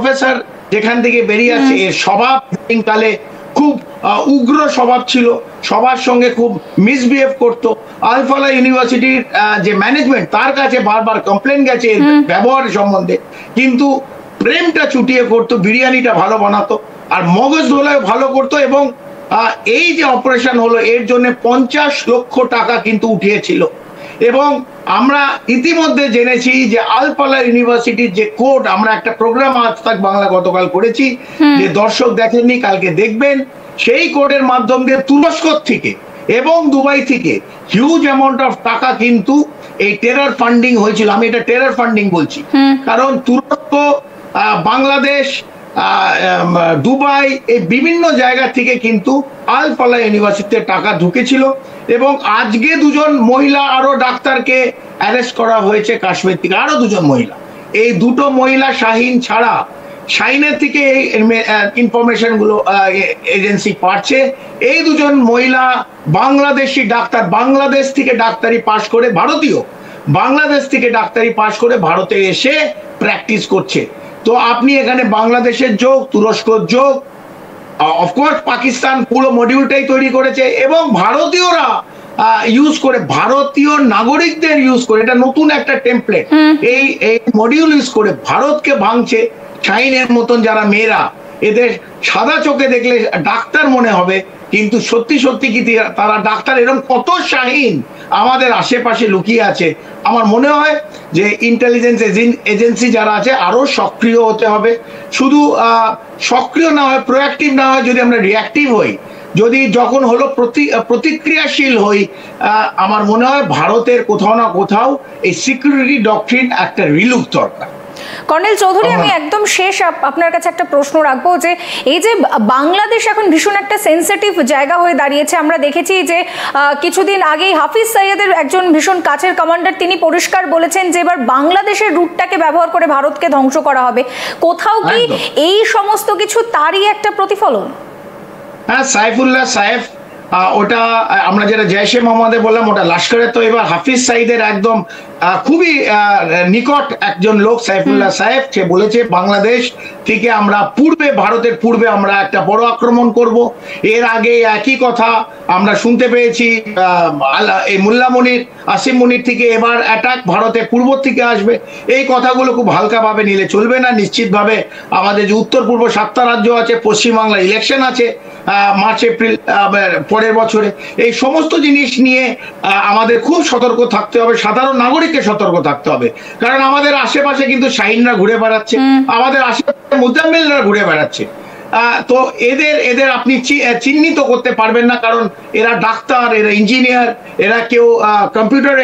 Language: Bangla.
প্রফেসর যেখান থেকে বেরিয়ে আসছে এর স্বভাব কালে খুব উগ্র স্বভাব ছিল, সবার সঙ্গে খুব মিসবিহেভ করতো। আলফালা ইউনিভার্সিটির যে ম্যানেজমেন্ট তার কাছে বারবার কমপ্লেন গেছে এর ব্যবহারের সম্বন্ধে, কিন্তু প্রেমটা চুটিয়ে করতো, বিরিয়ানিটা ভালো বানাতো আর মগজ ধোলায় ভালো করতো। এবং এই যে অপারেশন হলো এর জন্য 50 লক্ষ টাকা কিন্তু উঠিয়েছিল। এবং আমরা ইতিমধ্যে জেনেছি যে আলফালা ইউনিভার্সিটির যে কোড, আমরা একটা প্রোগ্রাম আজ তাক বাংলা গতকাল করেছি, যে দর্শক দেখেননি কালকে দেখবেন, সেই কোডের মাধ্যম দিয়ে তুরস্ক থেকে এবং দুবাই থেকে হিউজ অ্যামাউন্ট অফ টাকা কিন্তু এই টেরর ফান্ডিং হয়েছিল। আমি এটা টেরর ফান্ডিং বলছি কারণ তুরস্ক, বাংলাদেশ, দুবাই, এই বিভিন্ন জায়গা থেকে কিন্তু আলফালা ইউনিভার্সিটিতে টাকা ঢুকেছিল। এবং আজকে দুজন মহিলা আরো ডাক্তারকে অ্যারেস্ট করা হয়েছে কাশ্মীর থেকে, আরো দুজন মহিলা। এই দুটো মহিলা শাহিন ছাড়া, শাহিনের থেকে এই ইনফরমেশন গুলো এজেন্সি পাচ্ছে। এই দুজন মহিলা বাংলাদেশি ডাক্তার, বাংলাদেশ থেকে ডাক্তারি পাশ করে, ভারতীয়, বাংলাদেশ থেকে ডাক্তারি পাশ করে ভারতে এসে প্র্যাকটিস করছে। তো আপনি এখানে বাংলাদেশের যোগ, তুরস্কর যোগ, অফকোর্স পাকিস্তান পুরো মডিউলটাই তৈরি করেছে এবং ভারতীয়রা ইউজ করে, ভারতীয় নাগরিকদের ইউজ করে, এটা নতুন একটা টেমপ্লেট, এই মডিউল ইউজ করে ভারতকে ভাঙছে। শাহিনের মতন যারা মেয়েরা, এদের সাদা চোখে দেখলে ডাক্তার মনে হবে, কিন্তু সত্যি সত্যি কি তারা ডাক্তার? এরকম কত শাহিন আমাদের আশেপাশে লুকিয়ে আছে। আমার মনে হয় যে ইন্টেলিজেন্স এজেন্সি যারা আছে আরো সক্রিয় হতে হবে। শুধু সক্রিয় না হয়, প্রোঅ্যাক্টিভ না হয়, যদি আমরা রিঅ্যাক্টিভ হই, যদি যখন হলো প্রতিক্রিয়াশীল হই, আমার মনে হয় ভারতের কোথাও না কোথাও এই সিকিউরিটি ডক্ট্রিন একটা রিলুক দরকার। কর্নেল চৌধুরী, আমি একদম শেষ আপনার কাছে একটা প্রশ্ন রাখবো, যে এই যে বাংলাদেশ এখন ভীষণ একটা সেন্সিটিভ জায়গা হয়ে দাঁড়িয়েছে, আমরা দেখেছি যে কিছুদিন আগেই হাফিজ সৈয়দের একজন ভীষণ কাছের কমান্ডার তিনি পরিষ্কার বলেছেন যে এবার বাংলাদেশের রুটটাকে ব্যবহার করে ভারতকে ধ্বংস করা হবে। কোথাও কি এই সমস্ত কিছু তারই একটা প্রতিফলন? হ্যাঁ, সাইফুল্লাহ সাইফ, ওটা আমরা যেটা জৈশে মোহাম্মদে বললাম, ওটা লস্করের। তো এবার হাফিজ সাইদের একদম খুবই নিকট একজন লোক সাইফুল্লাহ সাইফ, সে বলেছে বাংলাদেশ থেকে আমরা পূর্বে, ভারতের পূর্বে আমরা একটা বড় আক্রমণ করব। এর আগে একই কথা আমরা শুনতে পেয়েছি এই মোল্লা মনির, আসিম মনির থেকে, এবার অ্যাটাক ভারতের পূর্ব থেকে আসবে। এই কথাগুলো খুব হালকাভাবে নিলে চলবে না। নিশ্চিতভাবে আমাদের যে উত্তর পূর্ব 7টা রাজ্য আছে, পশ্চিমবাংলা ইলেকশন আছে মার্চ এপ্রিল পরের বছরে, এই সমস্ত জিনিস নিয়ে আমাদের খুব সতর্ক থাকতে হবে, সাধারণ নাগরিককে সতর্ক থাকতে হবে। কারণ আমাদের আশেপাশে কিন্তু শাহিনরা ঘুরে বেড়াচ্ছে, আমাদের আশেপাশে মুজাম্মিলরা ঘুরে বেড়াচ্ছে। তো এদের আপনি চিহ্নিত করতে পারবেন না, কারণ এরা ডাক্তার, এরা ইঞ্জিনিয়ার, এরা কেউ কম্পিউটার